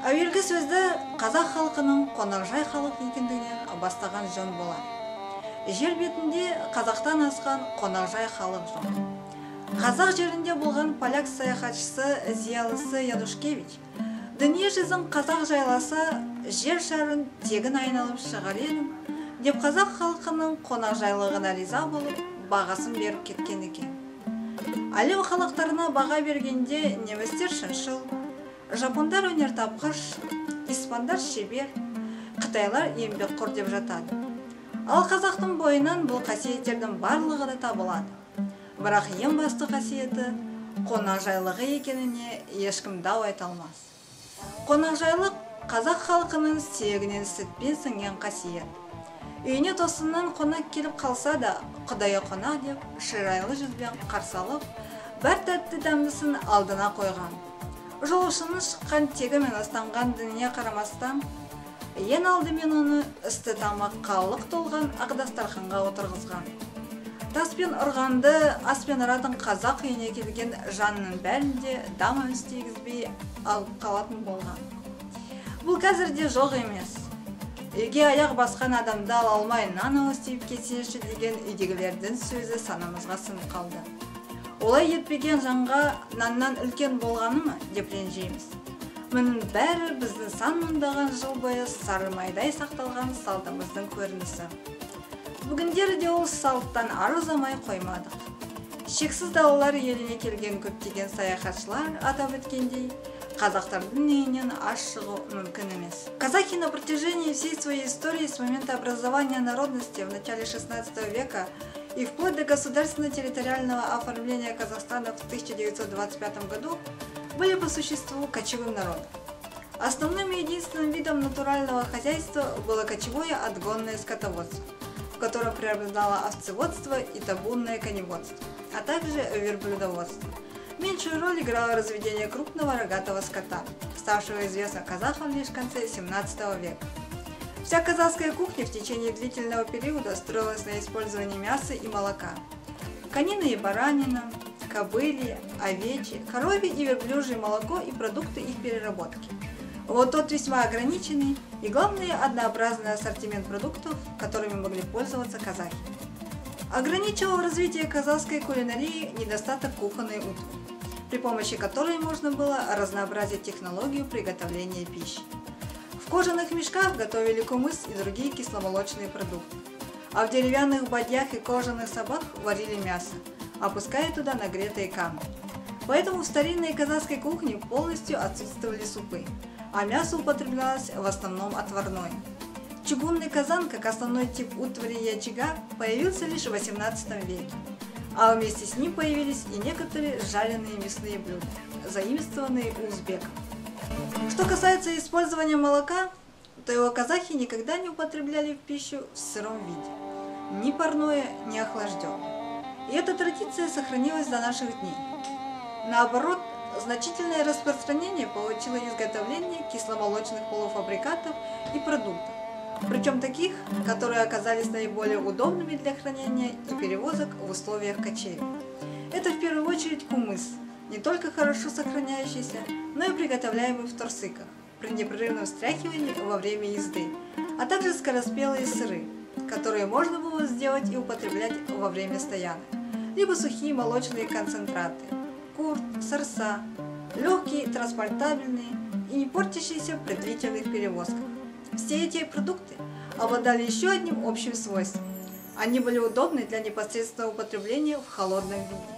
Әуелгі сөзді қазақ халқының қонақжай халық екендігінен бастаған жөн болады. Жер бетінде қазақтан асқан қонақжай халық жоқ. Қазақ жерінде болған поляк саяхатшысы зиялысы Янушкевич дүние жүзін қазақ жайласа, жер шарын тегін айналып шығар едім деп қазақ халқының қонақжайлығына риза болып, бағасын беріп кеткен екен. Әлем халықтарына баға бергенде немістер шыншыл, жапондар өнертапқыш, испандар шебер, қытайлар еңбекқор деп жатады. Ал қазақтың бойынан бұл қасиеттердің барлығы да табылады. Бірақ ең басты қасиеті қонақжайлығы екеніне ешкім дау айта алмас. Қонақжайлық қазақ халқының сүйегінен сүтпен сіңген қасиет. Үйіне тосыннан қонақ келіп қалса да, құдайы қонақ деп шырайлы жүзбен қарсы алып, бір тәтті дәмдісін алдына қойған. Жолаушының шыққан тегімен астанған дүние қарамастан, ең алдымен оны үсті тамақ қаллық толған ағдастарханға отырғызған. Таспен ұрғанды, аспен ұратын қазақ үйіне келген жанның бәрінде дама істегізбей алып қалатын болған. Бұл қазірде жоқ емес. Үйге аяқ басқан адамды ала алмай нан ауыстеп кетсеші деген үйдегілердің сөзі санамызға сіңіп қалды. Олай етпеген жанға наннан үлкен болғаны ма деп ренжейміз. Мұның бәрі біздің сан мыңдаған жыл бойы сары майдай сақталған салтымыздың көрінісі. Бүгіндері де ол салттан ары ұзамай қоймадық. Шексіз далалар еліне келген көптеген саяхатшылар атап өткендей, қазақтардың үйінен аш шығу мүмкін емес. Казахи на протяжении всей своей истории с момента образования народности в начале XVI века и вплоть до государственно-территориального оформления Казахстана в 1925 году были по существу кочевым народом. Основным и единственным видом натурального хозяйства было кочевое отгонное скотоводство, в котором преобладало овцеводство и табунное коневодство, а также верблюдоводство. Меньшую роль играло разведение крупного рогатого скота, ставшего известным казахам лишь в конце XVII века. Вся казахская кухня в течение длительного периода строилась на использовании мяса и молока. Конина и баранина, кобыли, овечье, коровье и верблюжье молоко и продукты их переработки. Вот тот весьма ограниченный и, главное, однообразный ассортимент продуктов, которыми могли пользоваться казахи. Ограничивал развитие казахской кулинарии недостаток кухонной утвари, при помощи которой можно было разнообразить технологию приготовления пищи. В кожаных мешках готовили кумыс и другие кисломолочные продукты, а в деревянных бадьях и кожаных сабах варили мясо, опуская туда нагретые камни. Поэтому в старинной казахской кухне полностью отсутствовали супы, а мясо употреблялось в основном отварное. Чугунный казан, как основной тип утвари и очага, появился лишь в XVIII веке, а вместе с ним появились и некоторые жареные мясные блюда, заимствованные у узбеков. Что касается использования молока, то его казахи никогда не употребляли в пищу в сыром виде, ни парное, ни охлажденное. И эта традиция сохранилась до наших дней. Наоборот, значительное распространение получило изготовление кисломолочных полуфабрикатов и продуктов, причем таких, которые оказались наиболее удобными для хранения и перевозок в условиях кочеви. Это в первую очередь кумыс, не только хорошо сохраняющийся, но и приготовляемый в торсыках, при непрерывном встряхивании во время езды, а также скороспелые сыры, которые можно было сделать и употреблять во время стоянок, либо сухие молочные концентраты, курт, сорса, легкие, транспортабельные и не портящиеся при длительных перевозках. Все эти продукты обладали еще одним общим свойством. Они были удобны для непосредственного употребления в холодном виде.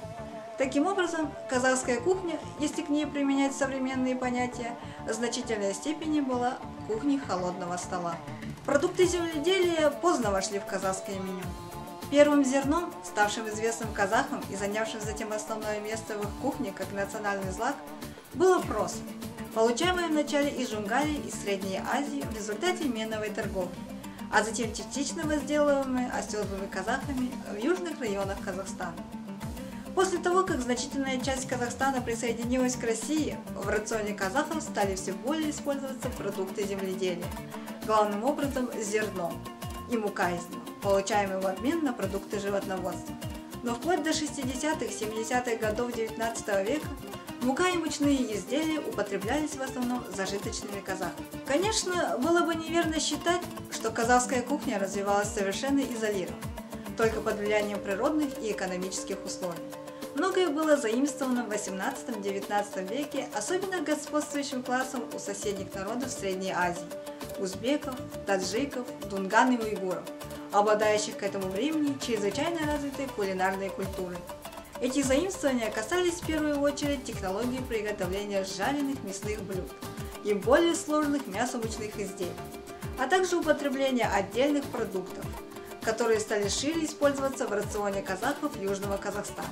Таким образом, казахская кухня, если к ней применять современные понятия, в значительной степени была кухней холодного стола. Продукты земледелия поздно вошли в казахское меню. Первым зерном, ставшим известным казахам и занявшим затем основное место в их кухне как национальный злак, было проса, получаемое вначале из Джунгарии и Средней Азии в результате меновой торговли, а затем частично возделываемое оседлыми казахами в южных районах Казахстана. После того, как значительная часть Казахстана присоединилась к России, в рационе казахов стали все более использоваться продукты земледелия, главным образом зерно и мука из него, получаемые в обмен на продукты животноводства. Но вплоть до 60-70-х годов XIX века Мука и мучные изделия употреблялись в основном зажиточными казахами. Конечно, было бы неверно считать, что казахская кухня развивалась совершенно изолированно, только под влиянием природных и экономических условий. Многое было заимствовано в XVIII-XIX веке, особенно господствующим классом у соседних народов Средней Азии – узбеков, таджиков, дунган и уйгуров, обладающих к этому времени чрезвычайно развитой кулинарной культурой. Эти заимствования касались в первую очередь технологии приготовления жареных мясных блюд и более сложных мясомучных изделий, а также употребления отдельных продуктов, которые стали шире использоваться в рационе казахов Южного Казахстана.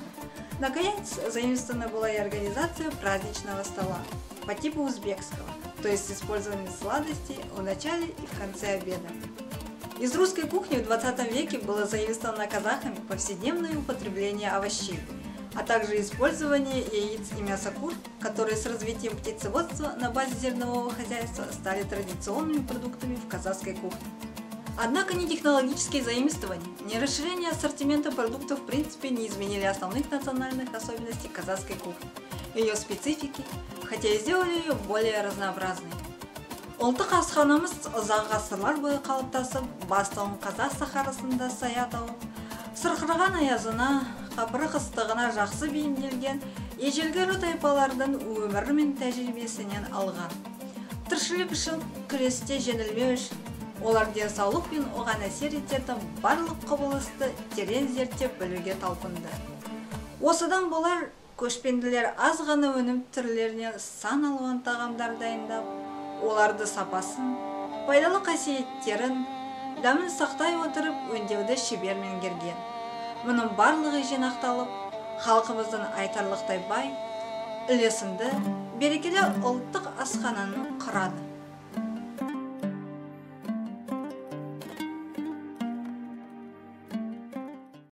Наконец, заимствована была и организация праздничного стола по типу узбекского, то есть использование сладостей в начале и в конце обеда. Из русской кухни в 20 веке было заимствовано казахами повседневное употребление овощей, а также использование яиц и мяса кур, которые с развитием птицеводства на базе зернового хозяйства стали традиционными продуктами в казахской кухне. Однако ни технологические заимствования, ни расширение ассортимента продуктов в принципе не изменили основных национальных особенностей казахской кухни, ее специфики, хотя и сделали ее более разнообразной. Ұлттық асханамыз ұзақ ғасырлар бойы қалыптасып, бастауын қазақ сахарасында сая тауып, сырқыраған аязына, қапырық ыстығына жақсы бейімделген ежелгі ру тайпалардың өмірі мен тәжірибесінен алған. Тіршілік үшін күресте жеңілмеу үшін олар денсаулық пен оған әсер ететін барлық құбылысты терең зерттеп білуге талпынды. Осыдан болар көшпенділер аз ғана өнім түрлерінен сан алуан тағамдар дайындап, оларды сапасын, пайдалы қасиеттерін, дәмін сақтай отырып өңдеуді шебер меңгерген. Мұның барлығы жинақталып, халқымыздың айтарлықтай бай, үлесінді, берекелі ұлттық асхананы құрады.